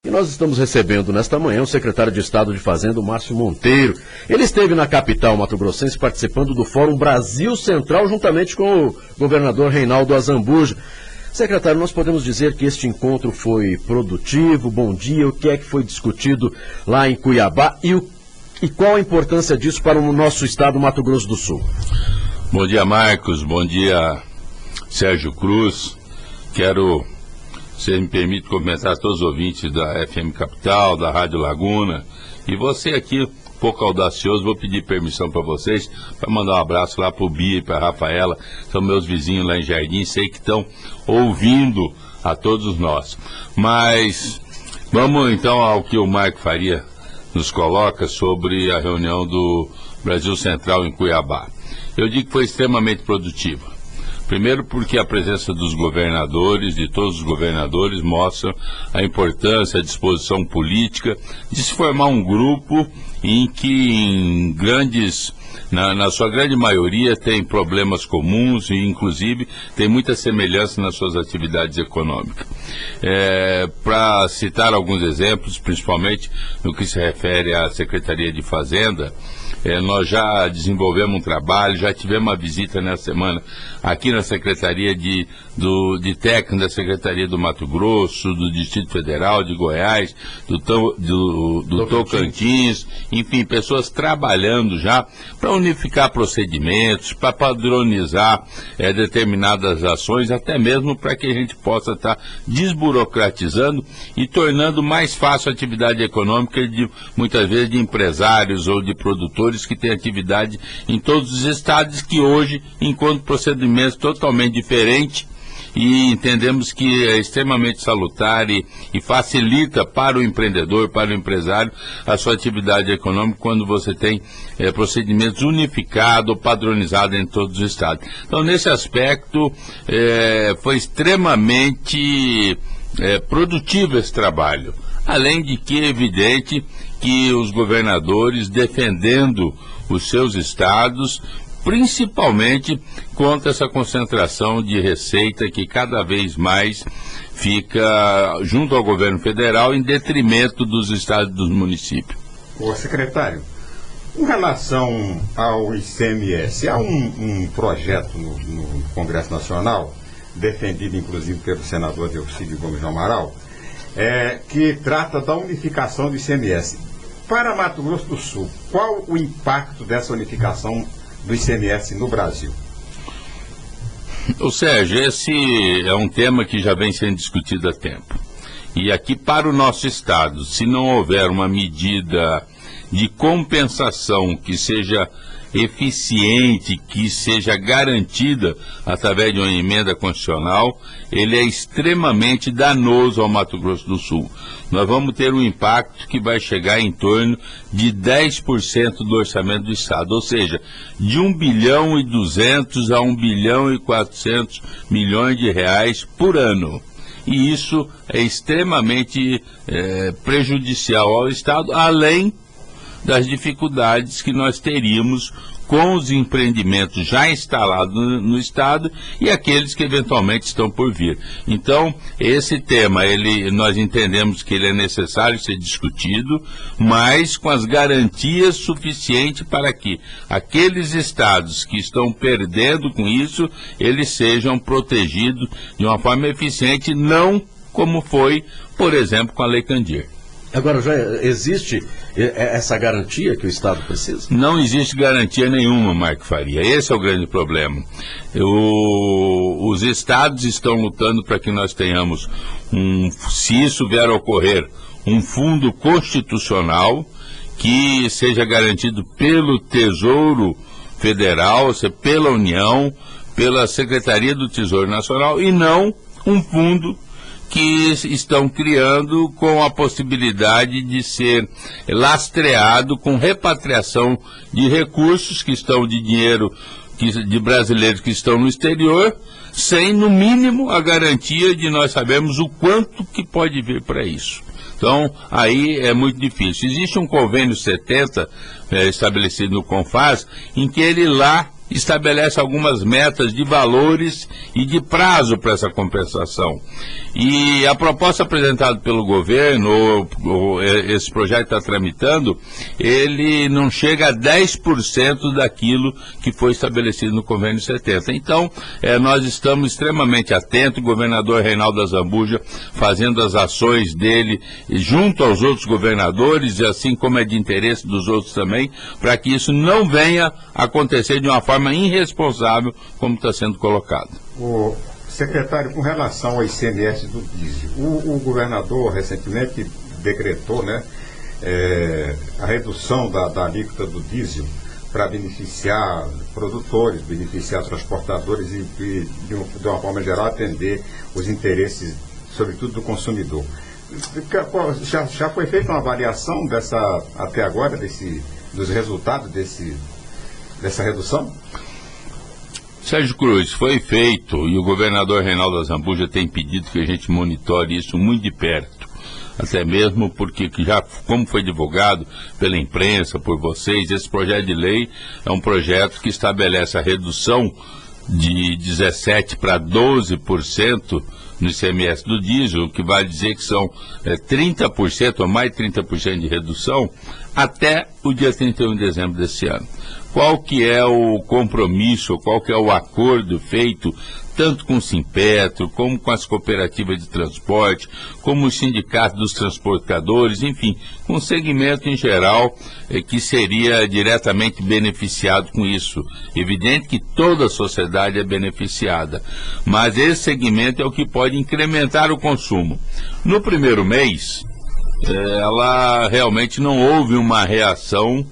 E nós estamos recebendo nesta manhã o secretário de Estado de Fazenda, o Márcio Monteiro. Ele esteve na capital mato-grossense participando do Fórum Brasil Central, juntamente com o governador Reinaldo Azambuja. Secretário, nós podemos dizer que este encontro foi produtivo? Bom dia, o que é que foi discutido lá em Cuiabá e qual a importância disso para o nosso estado, Mato Grosso do Sul? Bom dia, Marcos. Bom dia, Sérgio Cruz. Se me permite cumprimentar todos os ouvintes da FM Capital, da Rádio Laguna. E você aqui, um pouco audacioso, vou pedir permissão para vocês, para mandar um abraço lá para o Bia e para a Rafaela, são meus vizinhos lá em Jardim, sei que estão ouvindo a todos nós. Mas vamos então ao que o Marco Faria nos coloca sobre a reunião do Brasil Central em Cuiabá. Eu digo que foi extremamente produtiva. Primeiro porque a presença dos governadores, de todos os governadores, mostra a importância, a disposição política de se formar um grupo em que na sua grande maioria tem problemas comuns e inclusive tem muita semelhança nas suas atividades econômicas. Para citar alguns exemplos, principalmente no que se refere à Secretaria de Fazenda, nós já desenvolvemos um trabalho, já tivemos uma visita nessa semana aqui na Secretaria de Técnico da Secretaria do Mato Grosso, do Distrito Federal, de Goiás, do Tocantins, enfim, pessoas trabalhando já para unificar procedimentos, para padronizar determinadas ações, até mesmo para que a gente possa estar desburocratizando e tornando mais fácil a atividade econômica muitas vezes de empresários ou de produtores que têm atividade em todos os estados que hoje encontram procedimentos totalmente diferentes e entendemos que é extremamente salutar e facilita para o empreendedor, para o empresário, a sua atividade econômica quando você tem procedimentos unificados, padronizados em todos os estados. Então, nesse aspecto, foi extremamente produtivo esse trabalho. Além de que é evidente que os governadores defendendo os seus estados, principalmente contra essa concentração de receita que cada vez mais fica junto ao governo federal em detrimento dos estados e dos municípios. Ô secretário, em relação ao ICMS, há um projeto no Congresso Nacional, defendido inclusive pelo senador Delcídio Gomes do Amaral, que trata da unificação do ICMS. Para Mato Grosso do Sul, qual o impacto dessa unificação do ICMS no Brasil? Ô Sérgio, esse é um tema que já vem sendo discutido há tempo. E aqui para o nosso estado, se não houver uma medida de compensação que seja eficiente, que seja garantida através de uma emenda constitucional, ele é extremamente danoso ao Mato Grosso do Sul. Nós vamos ter um impacto que vai chegar em torno de 10% do orçamento do Estado, ou seja, de 1 bilhão e 200 a 1 bilhão e 400 milhões de reais por ano. E isso é extremamente prejudicial ao Estado, além das dificuldades que nós teríamos com os empreendimentos já instalados no Estado e aqueles que eventualmente estão por vir. Então, esse tema, nós entendemos que ele é necessário ser discutido, mas com as garantias suficientes para que aqueles estados que estão perdendo com isso, eles sejam protegidos de uma forma eficiente, não como foi, por exemplo, com a Lei Candir. Agora, já existe essa garantia que o Estado precisa? Não existe garantia nenhuma, Marco Faria. Esse é o grande problema. Os estados estão lutando para que nós tenhamos, se isso vier a ocorrer, um fundo constitucional que seja garantido pelo Tesouro Federal, ou seja, pela União, pela Secretaria do Tesouro Nacional, e não um fundo que estão criando com a possibilidade de ser lastreado com repatriação de recursos que estão de dinheiro de brasileiros que estão no exterior, sem, no mínimo, a garantia de nós sabermos o quanto que pode vir para isso. Então, aí é muito difícil. Existe um convênio 70 estabelecido no CONFAS, em que ele lá estabelece algumas metas de valores e de prazo para essa compensação. E a proposta apresentada pelo governo, esse projeto está tramitando, ele não chega a 10% daquilo que foi estabelecido no convênio 70. Então, nós estamos extremamente atentos, o governador Reinaldo Azambuja fazendo as ações dele junto aos outros governadores, e assim como é de interesse dos outros também, para que isso não venha acontecer de uma forma irresponsável, como está sendo colocado. O secretário, com relação ao ICMS do diesel, o governador recentemente decretou, né, a redução da alíquota do diesel para beneficiar produtores, beneficiar transportadores e de uma forma geral, atender os interesses, sobretudo do consumidor. Já foi feita uma avaliação até agora dos resultados dessa redução? Sérgio Cruz, foi feito, e o governador Reinaldo Azambuja tem pedido que a gente monitore isso muito de perto, até mesmo porque já, como foi divulgado pela imprensa, por vocês, esse projeto de lei é um projeto que estabelece a redução de 17% para 12% no ICMS do diesel, o que vai dizer que são 30% ou mais de 30% de redução até o dia 31 de dezembro desse ano. Qual que é o compromisso, qual que é o acordo feito tanto com o Simpetro, como com as cooperativas de transporte, como os sindicatos dos transportadores, enfim, com o segmento em geral que seria diretamente beneficiado com isso. Evidente que toda a sociedade é beneficiada, mas esse segmento é o que pode incrementar o consumo. No primeiro mês, ela realmente não houve uma reação,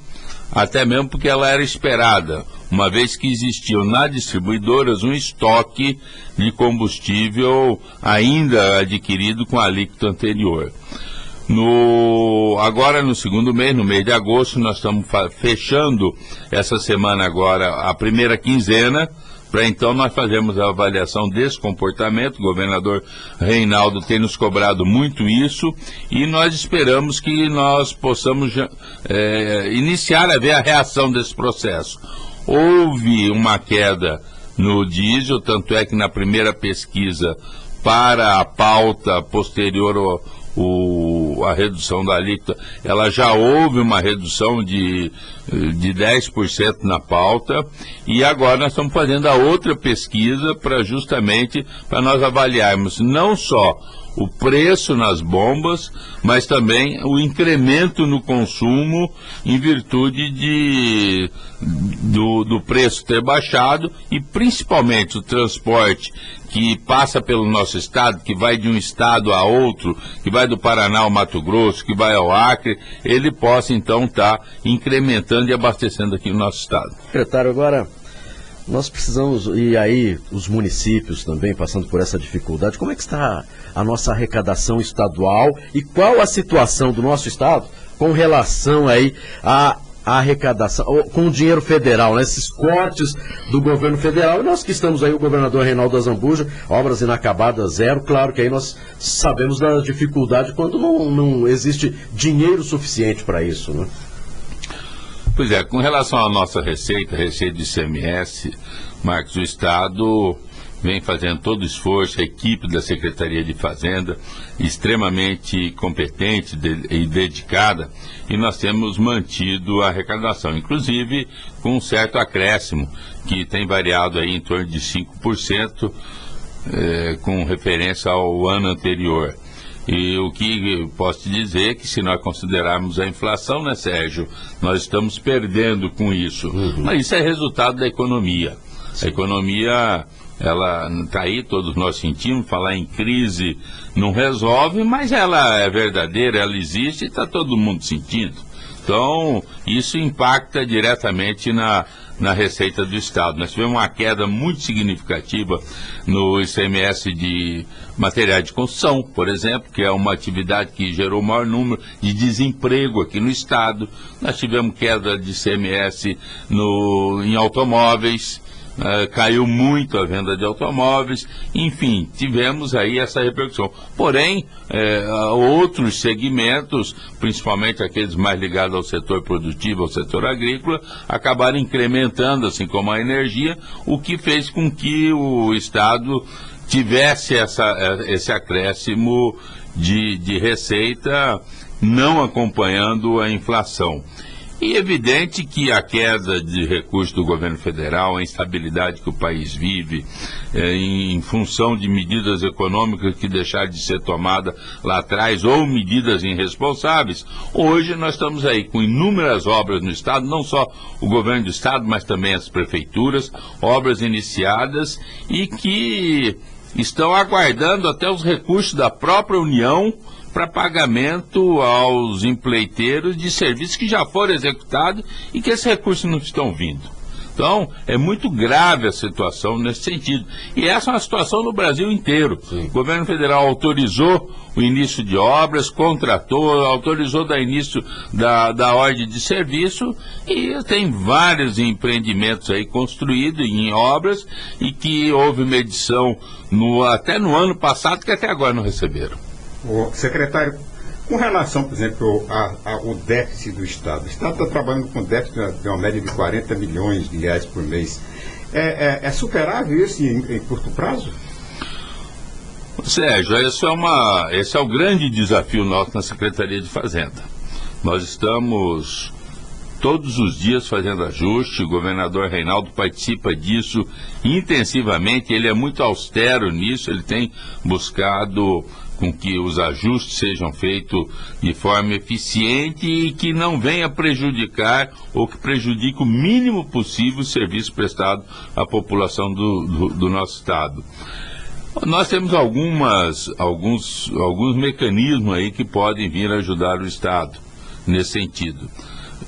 até mesmo porque ela era esperada, uma vez que existiam nas distribuidoras um estoque de combustível ainda adquirido com a alíquota anterior. Agora no segundo mês, no mês de agosto, nós estamos fechando essa semana agora a primeira quinzena, para então nós fazermos a avaliação desse comportamento. O governador Reinaldo tem nos cobrado muito isso, e nós esperamos que nós possamos iniciar a ver a reação desse processo. Houve uma queda no diesel, tanto é que na primeira pesquisa para a pauta posterior à redução da alíquota, ela já houve uma redução de 10% na pauta, e agora nós estamos fazendo a outra pesquisa justamente para nós avaliarmos não só o preço nas bombas, mas também o incremento no consumo em virtude do preço ter baixado, e principalmente o transporte que passa pelo nosso estado, que vai de um estado a outro, que vai do Paraná ao Mato Grosso, que vai ao Acre, ele possa então estar incrementando e abastecendo aqui no nosso estado. Secretário, agora nós precisamos, e aí os municípios também passando por essa dificuldade, como é que está a nossa arrecadação estadual e qual a situação do nosso estado com relação aí à arrecadação, com o dinheiro federal, né? Esses cortes do governo federal, e nós que estamos aí, o governador Reinaldo Azambuja, obras inacabadas zero, claro que aí nós sabemos da dificuldade quando não existe dinheiro suficiente para isso, né? Pois é, com relação à nossa receita de ICMS, Marcos, o Estado vem fazendo todo o esforço, a equipe da Secretaria de Fazenda, extremamente competente e dedicada, e nós temos mantido a arrecadação, inclusive com um certo acréscimo, que tem variado aí em torno de 5%, com referência ao ano anterior. E o que posso te dizer é que, se nós considerarmos a inflação, né, Sérgio, nós estamos perdendo com isso. Mas isso é resultado da economia. A economia, ela está aí, todos nós sentimos, falar em crise não resolve, mas ela é verdadeira, ela existe e está todo mundo sentindo. Então, isso impacta diretamente na receita do Estado. Nós tivemos uma queda muito significativa no ICMS de materiais de construção, por exemplo, que é uma atividade que gerou o maior número de desemprego aqui no Estado. Nós tivemos queda de ICMS em automóveis, caiu muito a venda de automóveis, enfim, tivemos aí essa repercussão. Porém, outros segmentos, principalmente aqueles mais ligados ao setor produtivo, ao setor agrícola, acabaram incrementando, assim como a energia, o que fez com que o Estado tivesse esse acréscimo de receita, não acompanhando a inflação. E é evidente que a queda de recursos do governo federal, a instabilidade que o país vive, em função de medidas econômicas que deixaram de ser tomadas lá atrás, ou medidas irresponsáveis, hoje nós estamos aí com inúmeras obras no Estado, não só o governo do Estado, mas também as prefeituras, obras iniciadas e que estão aguardando até os recursos da própria União para pagamento aos empleiteiros de serviços que já foram executados e que esses recursos não estão vindo. Então, é muito grave a situação nesse sentido. E essa é uma situação no Brasil inteiro. Sim. O governo federal autorizou o início de obras, contratou, autorizou o início da ordem de serviço e tem vários empreendimentos aí construídos em obras e que houve medição até no ano passado que até agora não receberam. O secretário, com relação, por exemplo, ao déficit do Estado. O Estado está trabalhando com déficit de uma média de 40 milhões de reais por mês. É superável isso em curto prazo? Sérgio, esse é o grande desafio nosso na Secretaria de Fazenda. Nós estamos todos os dias fazendo ajuste, o governador Reinaldo participa disso intensivamente, ele é muito austero nisso, ele tem buscado com que os ajustes sejam feitos de forma eficiente e que não venha prejudicar ou que prejudique o mínimo possível o serviço prestado à população do nosso Estado. Nós temos alguns mecanismos aí que podem vir ajudar o Estado nesse sentido.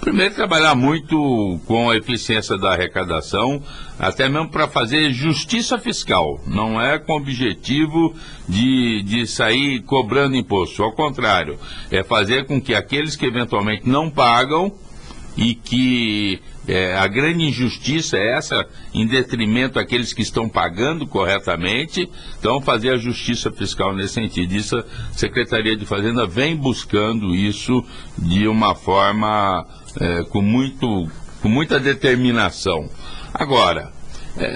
Primeiro, trabalhar muito com a eficiência da arrecadação, até mesmo para fazer justiça fiscal. Não é com o objetivo de sair cobrando imposto. Ao contrário, é fazer com que aqueles que eventualmente não pagam e que a grande injustiça é essa, em detrimento daqueles que estão pagando corretamente, então fazer a justiça fiscal nesse sentido. Isso, a Secretaria de Fazenda vem buscando isso de uma forma com muita determinação. Agora,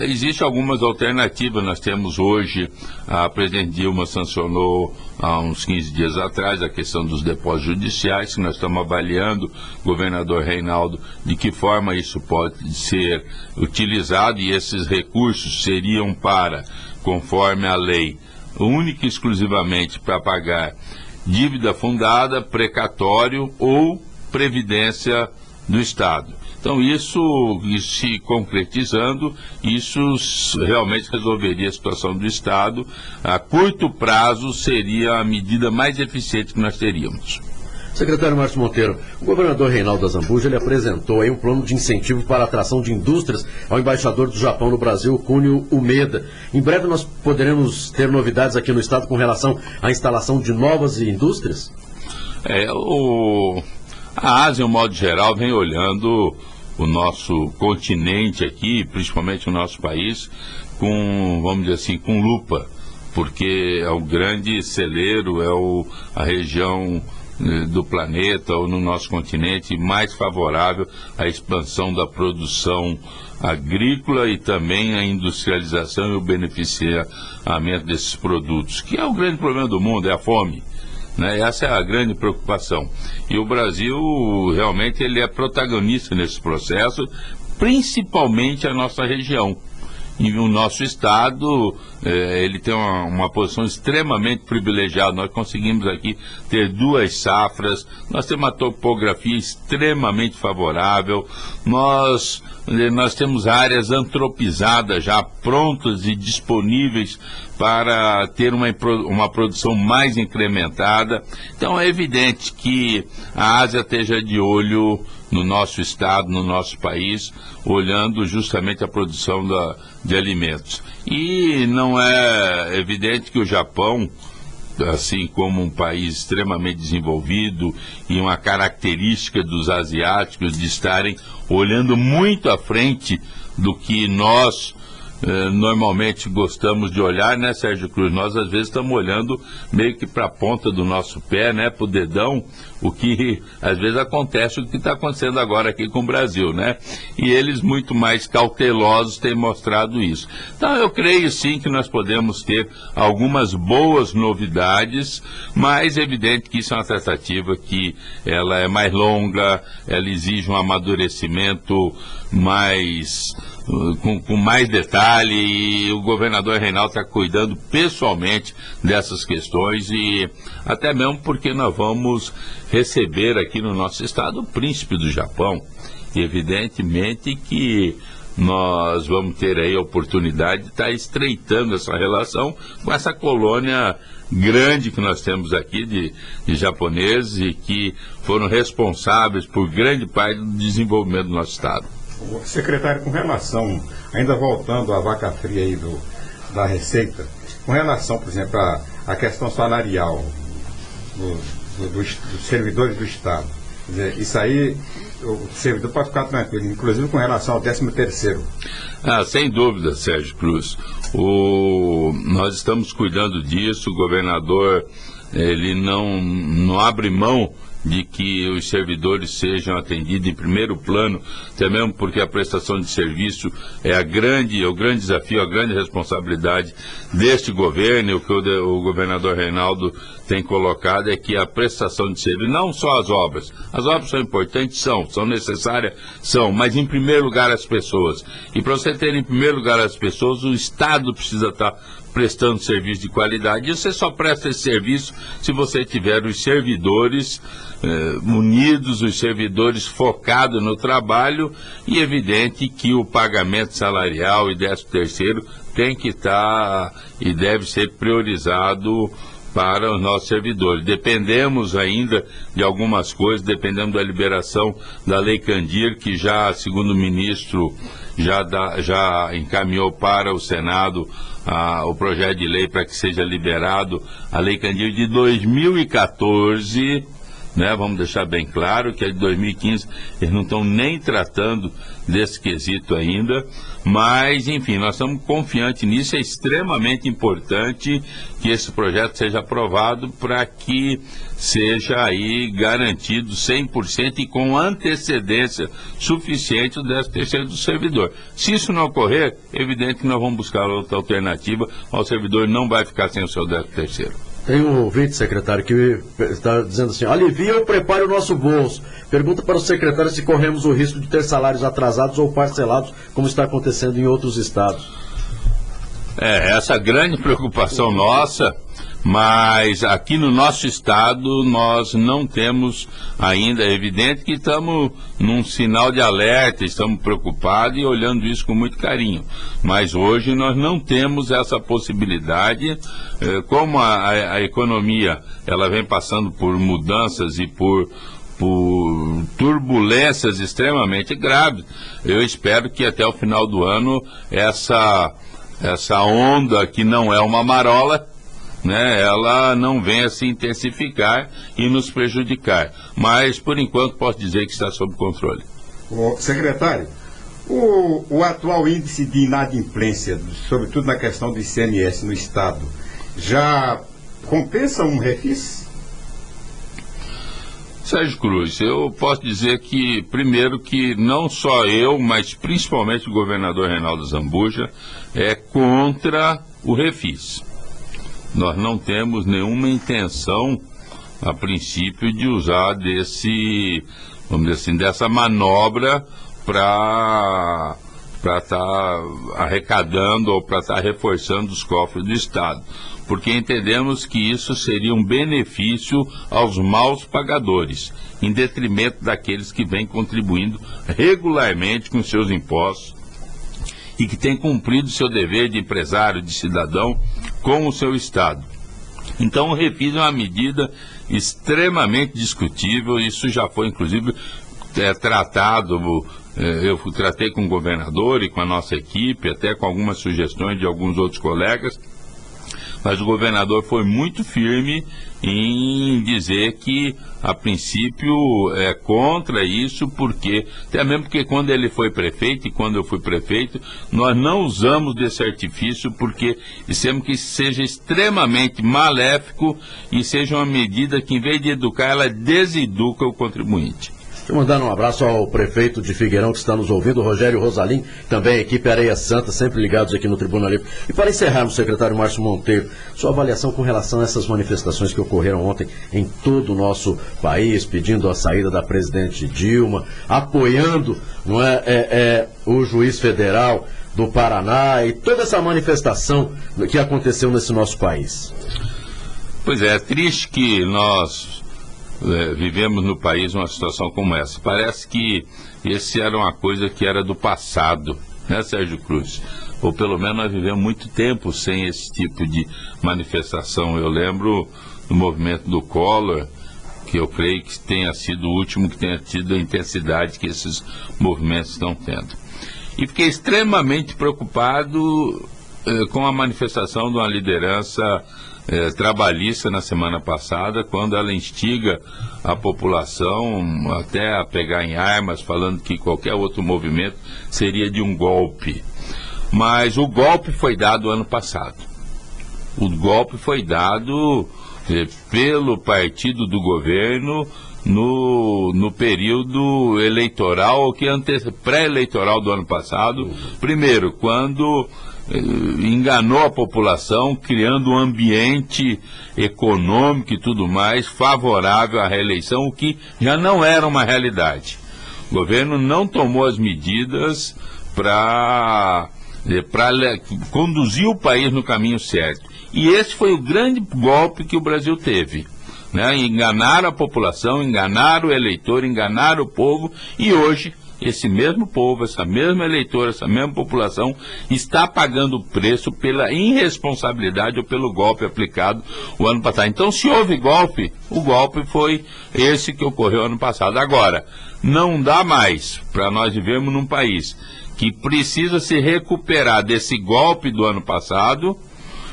existem algumas alternativas. Nós temos hoje, a presidente Dilma sancionou há uns 15 dias atrás a questão dos depósitos judiciais, que nós estamos avaliando, governador Reinaldo, de que forma isso pode ser utilizado, e esses recursos seriam para, conforme a lei, única e exclusivamente para pagar dívida fundada, precatório ou previdência do Estado. Então, isso se concretizando, isso realmente resolveria a situação do Estado. A curto prazo seria a medida mais eficiente que nós teríamos. Secretário Márcio Monteiro, o governador Reinaldo Azambuja, ele apresentou aí um plano de incentivo para a atração de indústrias ao embaixador do Japão no Brasil, Kunio Umeda. Em breve nós poderemos ter novidades aqui no Estado com relação à instalação de novas indústrias? A Ásia, de modo geral, vem olhando o nosso continente aqui, principalmente o nosso país, com, vamos dizer assim, com lupa, porque é o grande celeiro, a região do planeta ou no nosso continente mais favorável à expansão da produção agrícola e também à industrialização e o beneficiamento desses produtos, que é o grande problema do mundo, é a fome. Essa é a grande preocupação. E o Brasil, realmente, ele é protagonista nesse processo, principalmente a nossa região. E o nosso Estado, ele tem uma posição extremamente privilegiada. Nós conseguimos aqui ter 2 safras, nós temos uma topografia extremamente favorável, nós temos áreas antropizadas já prontas e disponíveis para ter uma produção mais incrementada. Então é evidente que a Ásia esteja de olho no nosso Estado, no nosso país, olhando justamente a produção de alimentos. E não é evidente que o Japão assim como um país extremamente desenvolvido e uma característica dos asiáticos de estarem olhando muito à frente do que nós normalmente gostamos de olhar, né, Sérgio Cruz? Nós às vezes estamos olhando meio que para a ponta do nosso pé, né, para o dedão, o que às vezes acontece, o que está acontecendo agora aqui com o Brasil, né? E eles muito mais cautelosos têm mostrado isso. Então eu creio sim que nós podemos ter algumas boas novidades, mas é evidente que isso é uma tratativa que ela é mais longa, ela exige um amadurecimento mais com mais detalhe, e o governador Reinaldo está cuidando pessoalmente dessas questões, e até mesmo porque nós vamos receber aqui no nosso estado o príncipe do Japão. E evidentemente que nós vamos ter aí a oportunidade de estar estreitando essa relação com essa colônia grande que nós temos aqui de japoneses e que foram responsáveis por grande parte do desenvolvimento do nosso estado. Secretário, com relação, ainda voltando à vaca fria aí da Receita, com relação, por exemplo, à questão salarial dos servidores do Estado, quer dizer, isso aí, o servidor pode ficar tranquilo, inclusive com relação ao 13º. Sem dúvida, Sérgio Cruz. Nós estamos cuidando disso, o governador, ele não abre mão de que os servidores sejam atendidos em primeiro plano, até mesmo porque a prestação de serviço é o grande desafio, a grande responsabilidade deste governo. O que o governador Reinaldo tem colocado é que a prestação de serviço, não só as obras são importantes, são necessárias, mas em primeiro lugar as pessoas. E para você ter em primeiro lugar as pessoas, o Estado precisa estar prestando serviço de qualidade. E você só presta esse serviço se você tiver os servidores unidos, os servidores focados no trabalho, e é evidente que o pagamento salarial e 13º tem que estar e deve ser priorizado para os nossos servidores. Dependemos ainda de algumas coisas, dependemos da liberação da Lei Candir, que já, segundo o ministro, já encaminhou para o Senado o projeto de lei para que seja liberado a Lei Candir de 2014, né? Vamos deixar bem claro que a de 2015 eles não estão nem tratando desse quesito ainda, mas enfim, nós estamos confiantes nisso. É extremamente importante que esse projeto seja aprovado para que seja aí garantido 100% e com antecedência suficiente o 13º do servidor. Se isso não ocorrer, é evidente que nós vamos buscar outra alternativa, o servidor não vai ficar sem o seu 13º. Tem um ouvinte, secretário, que está dizendo assim: alivia ou prepare o nosso bolso. Pergunta para o secretário se corremos o risco de ter salários atrasados ou parcelados, como está acontecendo em outros estados. Essa grande preocupação nossa, mas aqui no nosso estado nós não temos ainda. É evidente que estamos num sinal de alerta, estamos preocupados e olhando isso com muito carinho, mas hoje nós não temos essa possibilidade. Como a economia ela vem passando por mudanças e por turbulências extremamente graves, eu espero que até o final do ano essa onda, que não é uma marola, né, ela não venha se intensificar e nos prejudicar. Mas, por enquanto, posso dizer que está sob controle. Secretário, o atual índice de inadimplência, sobretudo na questão do ICMS no Estado, já compensa um refis? Sérgio Cruz, eu posso dizer que, primeiro, que não só eu, mas principalmente o governador Reinaldo Azambuja é contra o refis. Nós não temos nenhuma intenção, a princípio, de usar vamos dizer assim, dessa manobra para estar arrecadando ou para estar reforçando os cofres do Estado, porque entendemos que isso seria um benefício aos maus pagadores, em detrimento daqueles que vêm contribuindo regularmente com seus impostos e que têm cumprido seu dever de empresário, de cidadão, com o seu Estado. Então o refis é uma medida extremamente discutível. Isso já foi inclusive tratado, eu tratei com o governador e com a nossa equipe, até com algumas sugestões de alguns outros colegas, Mas o governador foi muito firme em dizer que, a princípio, é contra isso, porque, até mesmo porque quando ele foi prefeito e quando eu fui prefeito, nós não usamos desse artifício porque dissemos que seja extremamente maléfico e seja uma medida que, em vez de educar, ela deseduca o contribuinte. Deixa eu mandar um abraço ao prefeito de Figueirão que está nos ouvindo, Rogério Rosalim, também a equipe Areia Santa, sempre ligados aqui no Tribuna Livre. E para encerrarmos, secretário Márcio Monteiro, sua avaliação com relação a essas manifestações que ocorreram ontem em todo o nosso país, pedindo a saída da presidente Dilma, apoiando, não o juiz federal do Paraná e toda essa manifestação que aconteceu nesse nosso país. Pois é triste que nós vivemos no país uma situação como essa. Parece que esse era uma coisa que era do passado, né, Sérgio Cruz? Ou pelo menos nós vivemos muito tempo sem esse tipo de manifestação. Eu lembro do movimento do Collor, que eu creio que tenha sido o último que tenha tido a intensidade que esses movimentos estão tendo. E fiquei extremamente preocupado com a manifestação de uma liderança trabalhista na semana passada, quando ela instiga a população até a pegar em armas, falando que qualquer outro movimento seria de um golpe. Mas o golpe foi dado ano passado. O golpe foi dado pelo partido do governo no período eleitoral, pré-eleitoral do ano passado. Primeiro, quando enganou a população, criando um ambiente econômico e tudo mais favorável à reeleição, o que já não era uma realidade. O governo não tomou as medidas para conduzir o país no caminho certo. E esse foi o grande golpe que o Brasil teve, né? Enganar a população, enganar o eleitor, enganar o povo, e hoje esse mesmo povo, essa mesma eleitora, essa mesma população está pagando o preço pela irresponsabilidade ou pelo golpe aplicado o ano passado. Então, se houve golpe, o golpe foi esse que ocorreu ano passado. Agora, não dá mais para nós vivermos num país que precisa se recuperar desse golpe do ano passado,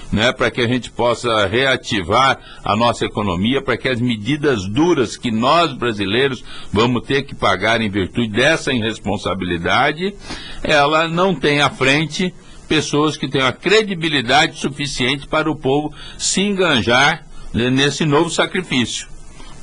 né, para que a gente possa reativar a nossa economia, para que as medidas duras que nós brasileiros vamos ter que pagar em virtude dessa irresponsabilidade, ela não tem à frente pessoas que tenham a credibilidade suficiente para o povo se enganjar nesse novo sacrifício.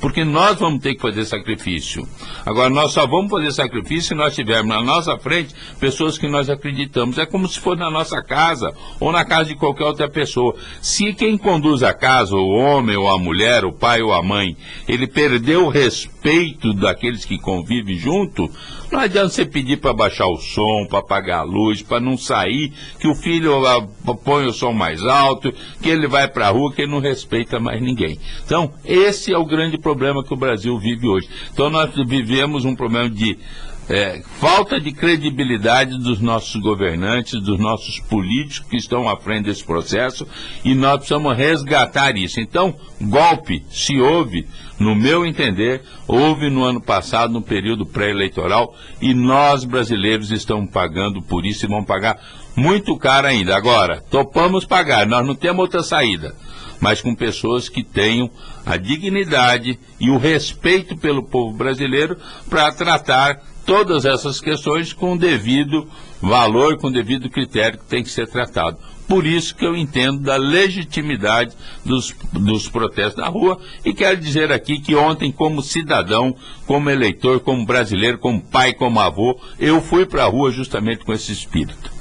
Porque nós vamos ter que fazer sacrifício. Agora, nós só vamos fazer sacrifício se nós tivermos na nossa frente pessoas que nós acreditamos. É como se fosse na nossa casa ou na casa de qualquer outra pessoa. Se quem conduz a casa, o homem ou a mulher, o pai ou a mãe, ele perdeu o respeito daqueles que convivem junto, não adianta você pedir para baixar o som, para apagar a luz, para não sair, que o filho põe o som mais alto, que ele vai para a rua, que ele não respeita mais ninguém. Então, esse é o grande problema que o Brasil vive hoje. Então, nós vivemos um problema de falta de credibilidade dos nossos governantes, dos nossos políticos que estão à frente desse processo, e nós precisamos resgatar isso. Então, golpe, se houve, no meu entender, houve no ano passado, no período pré-eleitoral, e nós brasileiros estamos pagando por isso e vamos pagar muito caro ainda. Agora, topamos pagar, nós não temos outra saída, mas com pessoas que tenham a dignidade e o respeito pelo povo brasileiro para tratar todas essas questões com o devido valor, com o devido critério que tem que ser tratado. Por isso que eu entendo da legitimidade dos protestos na rua, e quero dizer aqui que ontem, como cidadão, como eleitor, como brasileiro, como pai, como avô, eu fui para a rua justamente com esse espírito.